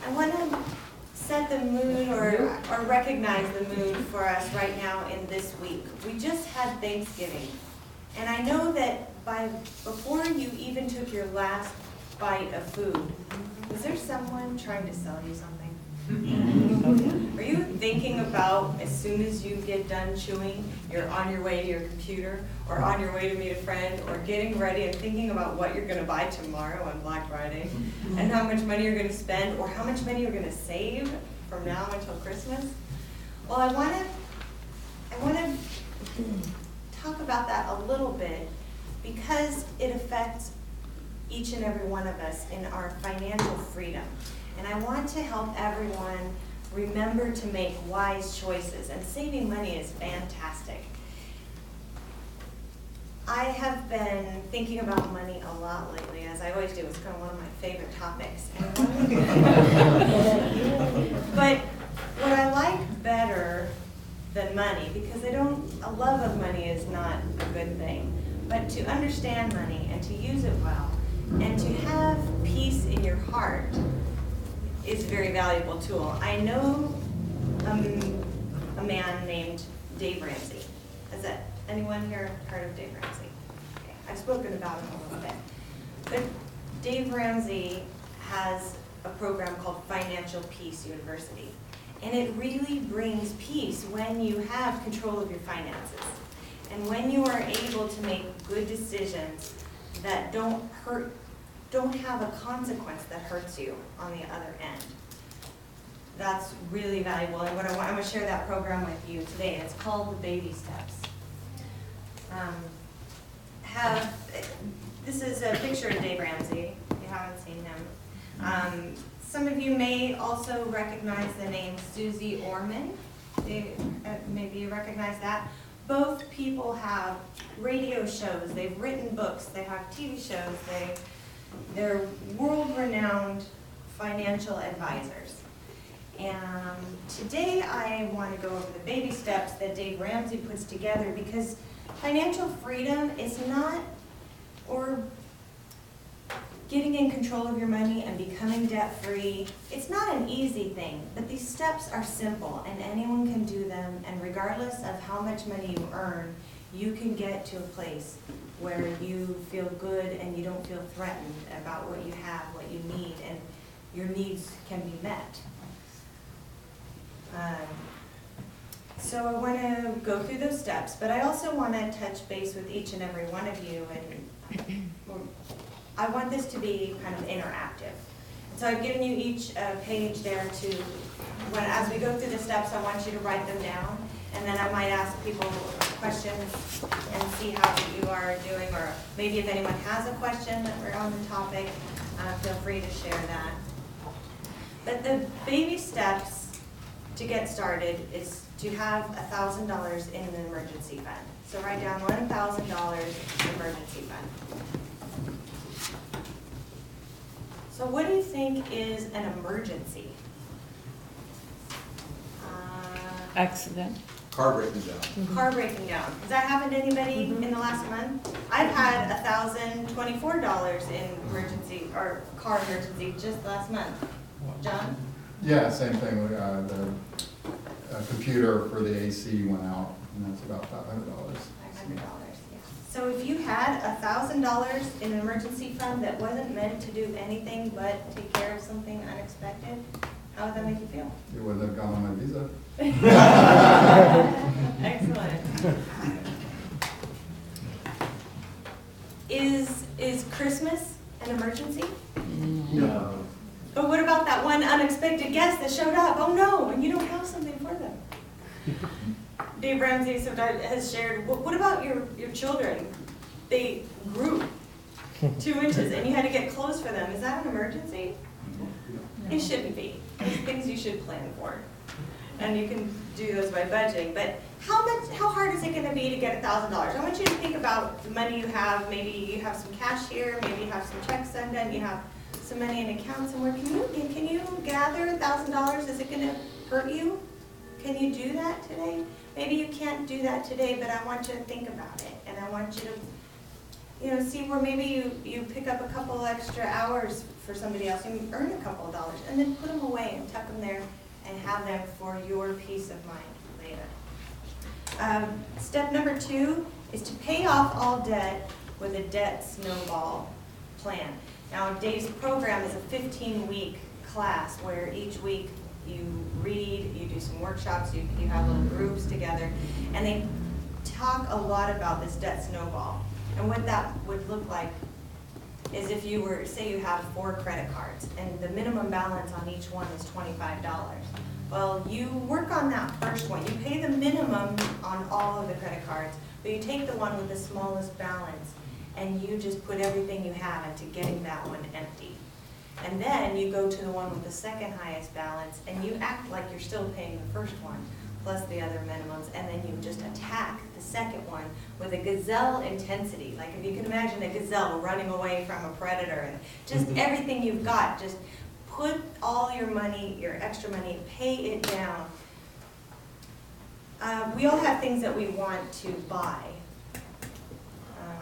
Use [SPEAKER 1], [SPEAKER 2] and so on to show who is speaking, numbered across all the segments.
[SPEAKER 1] I want to set the mood or recognize the mood for us right now in this week. We just had Thanksgiving. And I know that before you even took your last bite of food, was there someone trying to sell you something? Are you thinking about, as soon as you get done chewing, you're on your way to your computer, or on your way to meet a friend, or getting ready and thinking about what you're going to buy tomorrow on Black Friday, and how much money you're going to spend, or how much money you're going to save from now until Christmas? Well, I want to talk about that a little bit, because it affects each and every one of us in our financial freedom. And I want to help everyone remember to make wise choices, and saving money is fantastic. I have been thinking about money a lot lately, as I always do. It's kind of one of my favorite topics. But what I like better than money, because a love of money is not a good thing, but to understand money and to use it well, and to have peace in your heart is a very valuable tool. I know a man named Dave Ramsey. Has anyone here heard of Dave Ramsey? Okay. I've spoken about him a little bit. But Dave Ramsey has a program called Financial Peace University. And it really brings peace when you have control of your finances. And when you are able to make good decisions that don't have a consequence that hurts you on the other end. That's really valuable, and I'm going to share that program with you today, and it's called the Baby Steps. This is a picture of Dave Ramsey, if you haven't seen him. Some of you may also recognize the name Susie Orman. Maybe you recognize that. Both people have radio shows, they've written books, they have TV shows, they're world-renowned financial advisors. And today I want to go over the baby steps that Dave Ramsey puts together, because financial freedom is not, or getting in control of your money and becoming debt-free, it's not an easy thing, but these steps are simple and anyone can do them, and regardless of how much money you earn, you can get to a place where you feel good and you don't feel threatened about what you have, what you need, and your needs can be met. So I want to go through those steps, but I also want to touch base with each and every one of you, and I want this to be kind of interactive. So I've given you each a page there as we go through the steps, I want you to write them down, and then I might ask people questions and see how you are doing, or maybe if anyone has a question that we're on the topic, feel free to share that. But the baby steps to get started is to have $1,000 in an emergency fund. So write down $1,000 emergency fund. So what do you think is an emergency?
[SPEAKER 2] Accident.
[SPEAKER 3] Car breaking down.
[SPEAKER 1] Car breaking down. Has that happened to anybody in the last month? I've had $1,024 in emergency or car emergency just last month. John?
[SPEAKER 4] Yeah, same thing. The computer for the AC went out, and that's about $500.
[SPEAKER 1] $500, yeah. So if you had $1,000 in an emergency fund that wasn't meant to do anything but take care of something unexpected, how would that make you feel?
[SPEAKER 4] It would have gone on my visa.
[SPEAKER 1] Excellent. Is Christmas an emergency?
[SPEAKER 4] No.
[SPEAKER 1] But what about that one unexpected guest that showed up? Oh no, and you don't have something for them. Dave Ramsey has shared, what about your children? They grew 2 inches and you had to get clothes for them. Is that an emergency? It shouldn't be. There's things you should plan for. And you can do those by budgeting. But how hard is it going to be to get $1,000? I want you to think about the money you have. Maybe you have some cash here. Maybe you have some checks sent in. You have some money in account somewhere. Can you gather $1,000? Is it going to hurt you? Can you do that today? Maybe you can't do that today, but I want you to think about it. And I want you to see where maybe you pick up a couple extra hours for somebody else, you earn a couple of dollars, and then put them away and tuck them there and have them for your peace of mind later. Step number 2 is to pay off all debt with a debt snowball plan. Now, Dave's program is a 15-week class where each week you read, you do some workshops, you have little groups together, and they talk a lot about this debt snowball. And what that would look like is if you were, say you have 4 credit cards, and the minimum balance on each one is $25. Well, you work on that first one. You pay the minimum on all of the credit cards, but you take the one with the smallest balance, and you just put everything you have into getting that one empty. And then you go to the one with the second highest balance, and you act like you're still paying the first one, plus the other minimums, and then you just attack the second one with a gazelle intensity. Like if you can imagine a gazelle running away from a predator, and just everything you've got, just put all your money, your extra money, pay it down. We all have things that we want to buy.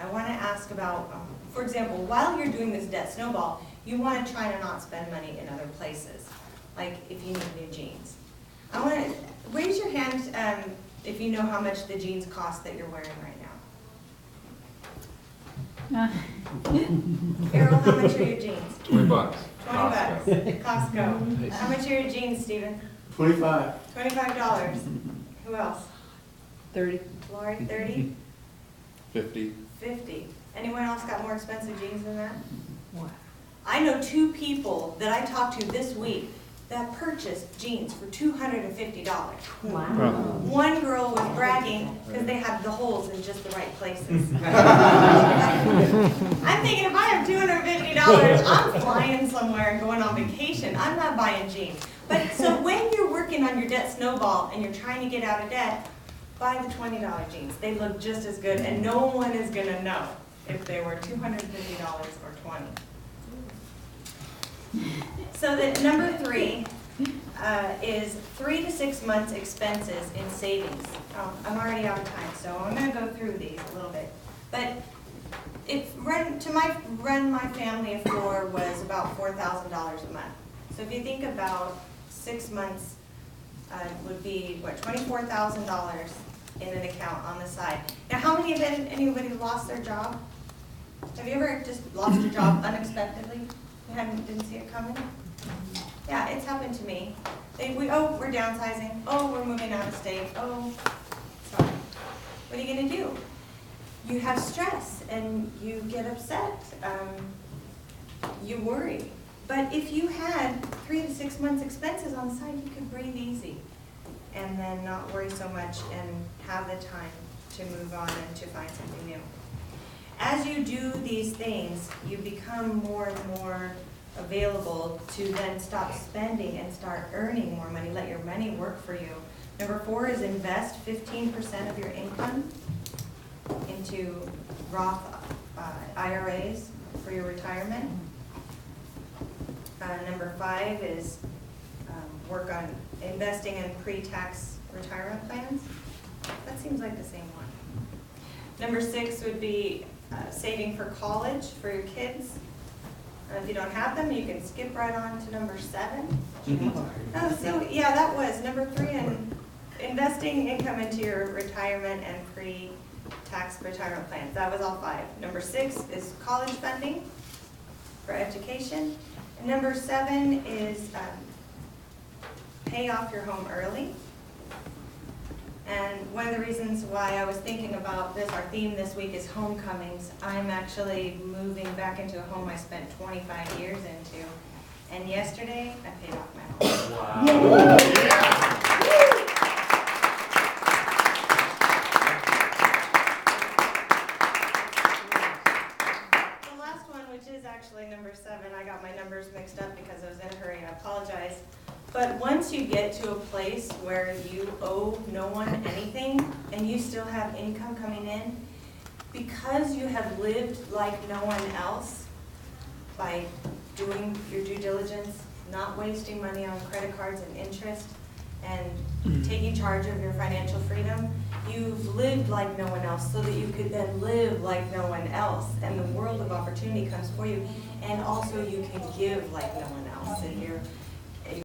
[SPEAKER 1] I want to ask about, for example, while you're doing this debt snowball, you want to try to not spend money in other places, like if you need new jeans. I want to raise your hand if you know how much the jeans cost that you're wearing right now. Errol, how much are your jeans?
[SPEAKER 3] $20.
[SPEAKER 1] 20 bucks. Costco. How much are your jeans, Stephen?
[SPEAKER 5] $25.
[SPEAKER 1] $25. Who else?
[SPEAKER 2] 30.
[SPEAKER 1] Lori, 30?
[SPEAKER 3] 50.
[SPEAKER 1] 50. Anyone else got more expensive jeans than that?
[SPEAKER 2] Wow.
[SPEAKER 1] I know 2 people that I talked to this week that purchased jeans for $250.
[SPEAKER 2] Wow.
[SPEAKER 1] One girl was bragging because they had the holes in just the right places. I'm thinking if I have $250, I'm flying somewhere and going on vacation. I'm not buying jeans. But so when you're working on your debt snowball and you're trying to get out of debt, buy the $20 jeans. They look just as good, and no one is going to know if they were $250 or $20. So that number 3 is 3 to 6 months expenses in savings. I'm already out of time, so I'm going to go through these a little bit. But if run my family of 4 was about $4,000 a month. So if you think about 6 months would be what, $24,000 in an account on the side. Now, how many of anybody lost their job? Have you ever just lost your job unexpectedly? You didn't see it coming? Yeah, it's happened to me. We're downsizing. Oh, we're moving out of state. Oh, sorry. What are you going to do? You have stress and you get upset. You worry. But if you had 3 to 6 months expenses on the side, you could breathe easy and then not worry so much and have the time to move on and to find something new. As you do these things, you become more and more available to then stop spending and start earning more money. Let your money work for you. Number 4 is invest 15% of your income into Roth IRAs for your retirement. Number 5 is work on investing in pre-tax retirement plans. That seems like the same one. Number 6 would be saving for college for your kids. If you don't have them, you can skip right on to number 7. Oh, so yeah, that was number 3, and investing income into your retirement and pre-tax retirement plans. That was all 5. Number 6 is college funding for education. And number 7 is pay off your home early. And one of the reasons why I was thinking about this, our theme this week is homecomings. I'm actually moving back into a home I spent 25 years into. And yesterday, I paid off my home.
[SPEAKER 5] Wow.
[SPEAKER 1] The last one, which is actually number 7, I got my numbers mixed up because I was in a hurry. I apologize. But once you get to a place where you owe no one anything and you still have income coming in, because you have lived like no one else by doing your due diligence, not wasting money on credit cards and interest, and taking charge of your financial freedom, you've lived like no one else so that you could then live like no one else, and the world of opportunity comes for you. and also you can give like no one else.